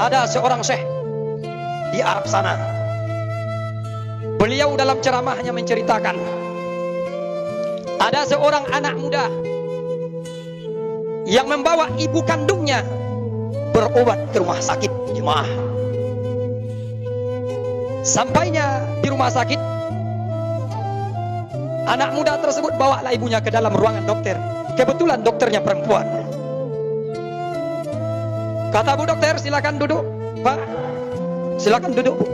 Ada seorang syekh di Arab sana. Beliau dalam ceramahnya menceritakan, ada seorang anak muda yang membawa ibu kandungnya berobat ke rumah sakit. Jemaah, sampainya di rumah sakit, anak muda tersebut bawalah ibunya ke dalam ruangan dokter. Kebetulan dokternya perempuan. Kata bu dokter, silakan duduk. Pak, silakan duduk bu.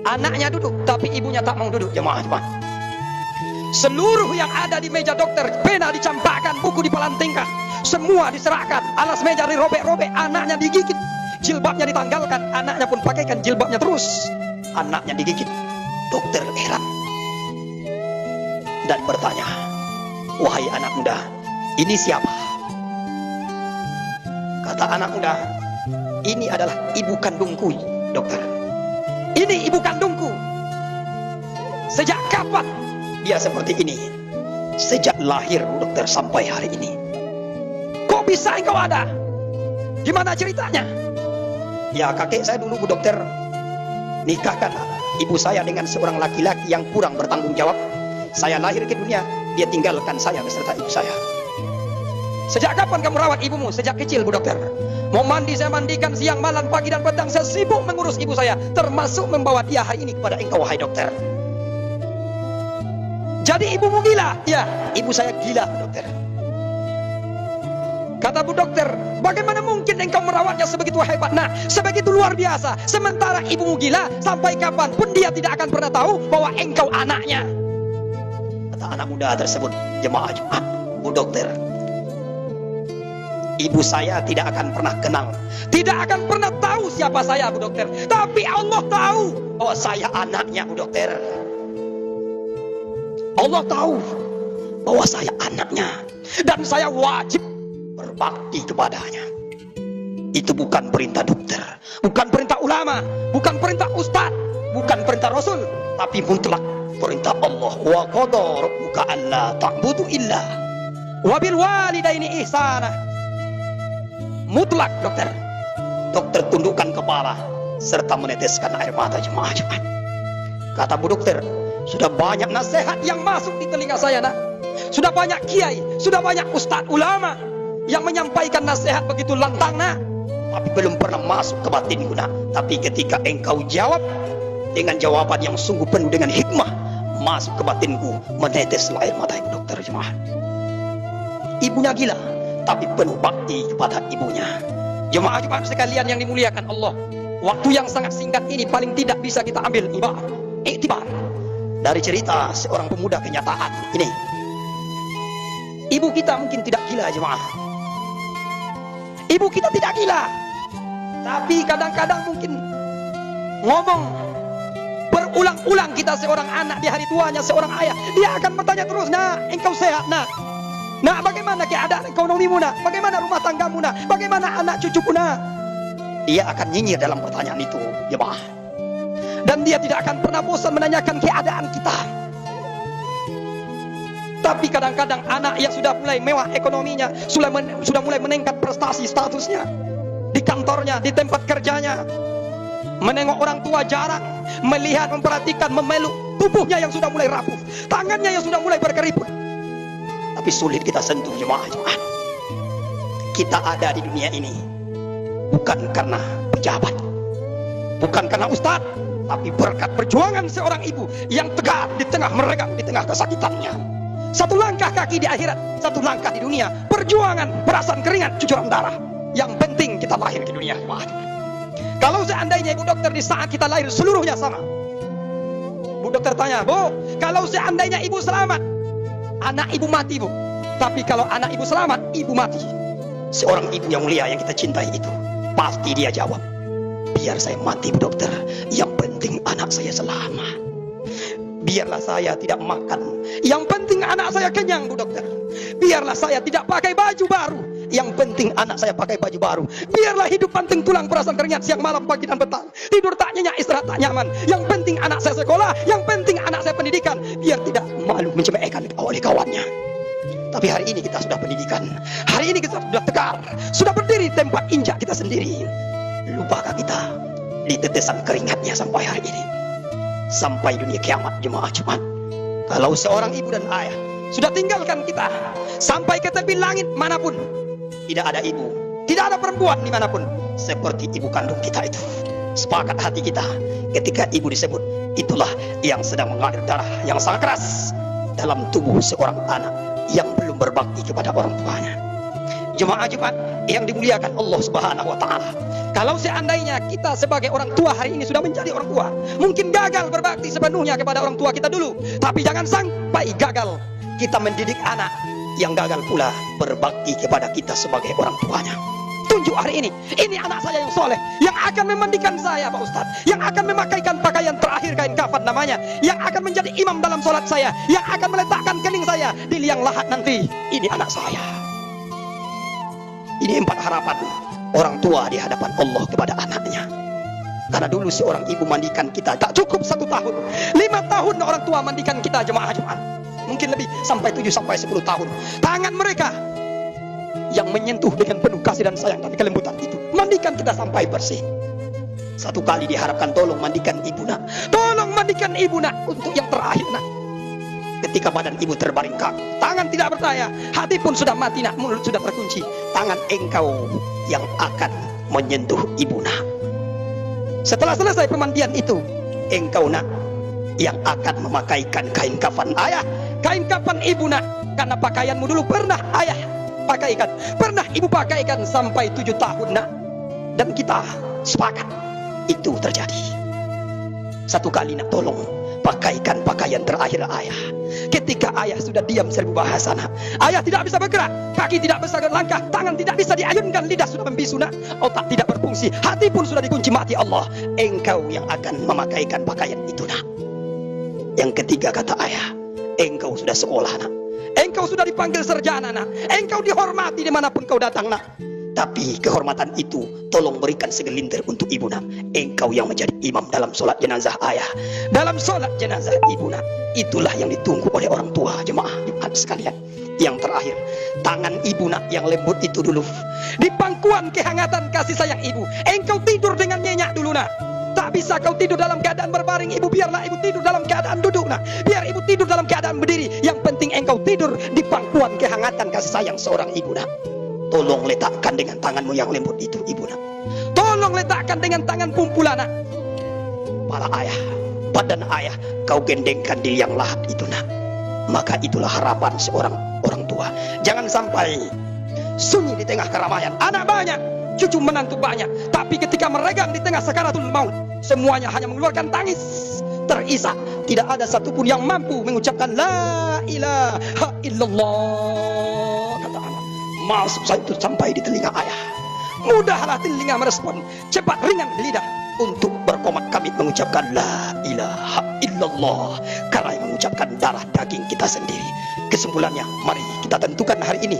Anaknya duduk, tapi ibunya tak mau duduk. Jemaah, seluruh yang ada di meja dokter, pena dicampakkan, buku dipelantingkan, semua diserahkan, alas meja dirobek-robek, anaknya digigit, jilbabnya ditanggalkan, anaknya pun pakaikan jilbabnya terus, anaknya digigit. Dokter heran dan bertanya, wahai anak muda, ini siapa? Kata anak muda, ini adalah ibu kandungku, dokter. Ini ibu kandungku. Sejak kapan dia seperti ini? Sejak lahir, dokter, sampai hari ini. Kok bisa engkau ada? Gimana ceritanya? Ya, kakek saya dulu, bu dokter, nikahkan ibu saya dengan seorang laki-laki yang kurang bertanggung jawab. Saya lahir ke dunia, dia tinggalkan saya beserta ibu saya. Sejak kapan kamu rawat ibumu? Sejak kecil, bu dokter. Mau mandi saya mandikan, siang, malam, pagi dan petang saya sibuk mengurus ibu saya, termasuk membawa dia hari ini kepada engkau, wahai dokter. Jadi ibumu gila? Ya, ibu saya gila, dokter. Kata bu dokter, bagaimana mungkin engkau merawatnya sebegitu hebat, nah, sebegitu luar biasa, sementara ibumu gila, sampai kapanpun dia tidak akan pernah tahu bahwa engkau anaknya. Kata anak muda tersebut, jemaah Jumat, bu dokter, ibu saya tidak akan pernah kenal, tidak akan pernah tahu siapa saya, bu dokter. Tapi Allah tahu bahwa saya anaknya, bu dokter. Allah tahu bahwa saya anaknya, dan saya wajib berbakti kepadanya. Itu bukan perintah dokter, bukan perintah ulama, bukan perintah ustaz, bukan perintah Rasul, tapi mutlak perintah Allah. Wa qada rabbuka alla ta'budu illa wa bil walidaini ihsana. Mutlak, dokter. Dokter tundukkan kepala serta meneteskan air mata, jemaah Jumat. Kata bu dokter, sudah banyak nasihat yang masuk di telinga saya, nak. Sudah banyak kiai, sudah banyak ustadz ulama yang menyampaikan nasihat begitu lantang, nak. Tapi belum pernah masuk ke batinku, nak. Tapi ketika engkau jawab dengan jawaban yang sungguh penuh dengan hikmah, masuk ke batinku, meneteslah air mata, ibu dokter, jemaah. Ibunya gila, tapi penuh bakti kepada ibunya. Jemaah Jumat sekalian yang dimuliakan Allah, waktu yang sangat singkat ini paling tidak bisa kita ambil iktibar dari cerita seorang pemuda kenyataan ini. Ibu kita mungkin tidak gila, jemaah. Ibu kita tidak gila, tapi kadang-kadang mungkin ngomong berulang-ulang kita seorang anak di hari tuanya seorang ayah, dia akan bertanya terus, nah, engkau sehat, nak? Nah, bagaimana keadaan ekonomimu, nak? Bagaimana rumah tanggamu, nak? Bagaimana anak cucuku, nak? Dia akan nyinyir dalam pertanyaan itu, jemaah. Dan dia tidak akan pernah bosan menanyakan keadaan kita. Tapi kadang-kadang anak yang sudah mulai mewah ekonominya, sudah mulai meningkat prestasi statusnya di kantornya, di tempat kerjanya, menengok orang tua jarang, melihat, memperhatikan, memeluk tubuhnya yang sudah mulai rapuh, tangannya yang sudah mulai berkeriput. Tapi sulit kita sentuh, jemaah Jumat. Kita ada di dunia ini bukan karena pejabat, bukan karena ustadz, tapi berkat perjuangan seorang ibu yang tegar di tengah mereka, di tengah kesakitannya. Satu langkah kaki di akhirat, satu langkah di dunia. Perjuangan, perasan keringat, cucuran darah. Yang penting kita lahir di dunia, jemaah. Kalau seandainya ibu dokter di saat kita lahir seluruhnya sama, bu dokter tanya, bu, kalau seandainya ibu selamat, anak ibu mati, bu. Tapi kalau anak ibu selamat, ibu mati. Seorang ibu yang mulia yang kita cintai itu, pasti dia jawab, biar saya mati, bu dokter, yang penting anak saya selamat. Biarlah saya tidak makan, yang penting anak saya kenyang, bu dokter. Biarlah saya tidak pakai baju baru, yang penting anak saya pakai baju baru. Biarlah hidup banting tulang perasan keringat siang malam pagi dan petang, tidur tak nyenyak, istirahat tak nyaman, yang penting anak saya sekolah, yang penting anak saya pendidikan, biar tidak malu mencemehkan oleh kawannya. Tapi hari ini kita sudah pendidikan, hari ini kita sudah tegar, sudah berdiri di tempat injak kita sendiri. Lupakah kita di tetesan keringatnya sampai hari ini, sampai dunia kiamat jemaah Jumat? Kalau seorang ibu dan ayah sudah tinggalkan kita sampai ke tepi langit manapun, tidak ada ibu, tidak ada perempuan dimanapun seperti ibu kandung kita itu. Sepakat hati kita ketika ibu disebut, itulah yang sedang mengalir darah yang sangat keras dalam tubuh seorang anak yang belum berbakti kepada orang tuanya. Jemaah Jumat yang dimuliakan Allah Subhanahu wa taala, kalau seandainya kita sebagai orang tua hari ini sudah menjadi orang tua, mungkin gagal berbakti sepenuhnya kepada orang tua kita dulu, tapi jangan sampai gagal kita mendidik anak yang gagal pula berbakti kepada kita sebagai orang tuanya. Tunjuk hari ini anak saya yang soleh, yang akan memandikan saya Pak Ustadz, yang akan memakaikan pakaian terakhir kain kafan namanya, yang akan menjadi imam dalam sholat saya, yang akan meletakkan kening saya di liang lahat nanti. Ini anak saya. Ini 4 harapan orang tua di hadapan Allah kepada anaknya. Karena dulu seorang ibu mandikan kita tak cukup 1 tahun, 5 tahun orang tua mandikan kita jemaah Jumat, mungkin lebih sampai 7 sampai 10 tahun. Tangan mereka yang menyentuh dengan penuh kasih dan sayang dan kelembutan itu mandikan kita sampai bersih. Satu kali diharapkan, tolong mandikan ibu nak, tolong mandikan ibu nak untuk yang terakhir nak. Ketika badan ibu terbaring kaku, tangan tidak berdaya, hati pun sudah mati nak, mulut sudah terkunci, tangan engkau yang akan menyentuh ibu nak. Setelah selesai pemandian itu, engkau nak yang akan memakaikan kain kafan ayah, kain kafan ibu nak, karena pakaianmu dulu pernah ayah pakaikan, pernah ibu pakaikan sampai 7 tahun nak. Dan kita sepakat itu terjadi. Satu kali nak, tolong pakaikan pakaian terakhir ayah. Ketika ayah sudah diam 1000 bahasa nak, ayah tidak bisa bergerak, kaki tidak bisa berlangkah, tangan tidak bisa diayunkan, lidah sudah membisu nak, otak tidak berfungsi, hati pun sudah dikunci mati Allah. Engkau yang akan memakaikan pakaian itu nak. Yang ketiga kata ayah, engkau sudah sekolah nak, engkau sudah dipanggil sarjana nak, engkau dihormati dimanapun kau datang nak. Tapi kehormatan itu tolong berikan segelintir untuk ibu nak. Engkau yang menjadi imam dalam sholat jenazah ayah, dalam sholat jenazah ibu nak. Itulah yang ditunggu oleh orang tua jemaah Jumat sekalian. Yang terakhir, tangan ibu nak yang lembut itu dulu, di pangkuan kehangatan kasih sayang ibu, engkau tidur dengan nyenyak dulu nak. Tak bisa kau tidur dalam keadaan berbaring ibu, biarlah ibu tidur dalam keadaan duduk nak, biar ibu tidur dalam keadaan berdiri, yang penting engkau tidur di pangkuan kehangatan kasih sayang seorang ibu nak. Tolong letakkan dengan tanganmu yang lembut itu ibu nak, tolong letakkan dengan tangan pumpulan nak kepala ayah, badan ayah kau gendengkan di liang lahat itu nak. Maka itulah harapan seorang orang tua. Jangan sampai sunyi di tengah keramaian, anak banyak, cucu menantu banyak, tapi ketika meregang di tengah sakaratul maut, semuanya hanya mengeluarkan tangis terisak. Tidak ada satupun yang mampu mengucapkan la ilaha illallah. Kata anak, masuk saya itu sampai di telinga ayah. Mudahlah telinga merespon, cepat ringan lidah untuk berkomat kami mengucapkan la ilaha illallah, karena yang mengucapkan darah daging kita sendiri. Kesimpulannya, mari kita tentukan hari ini.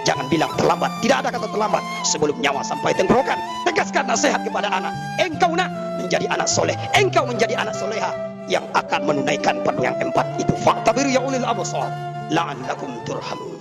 Jangan bilang terlambat, tidak ada kata terlambat. Sebelum nyawa sampai tenggorokan, tegaskan nasihat kepada anak. Engkau nak menjadi anak soleh, engkau menjadi anak soleha yang akan menunaikan penuh yang 4 itu. Fa'tabiru ya ulil absar la'allakum turhamun.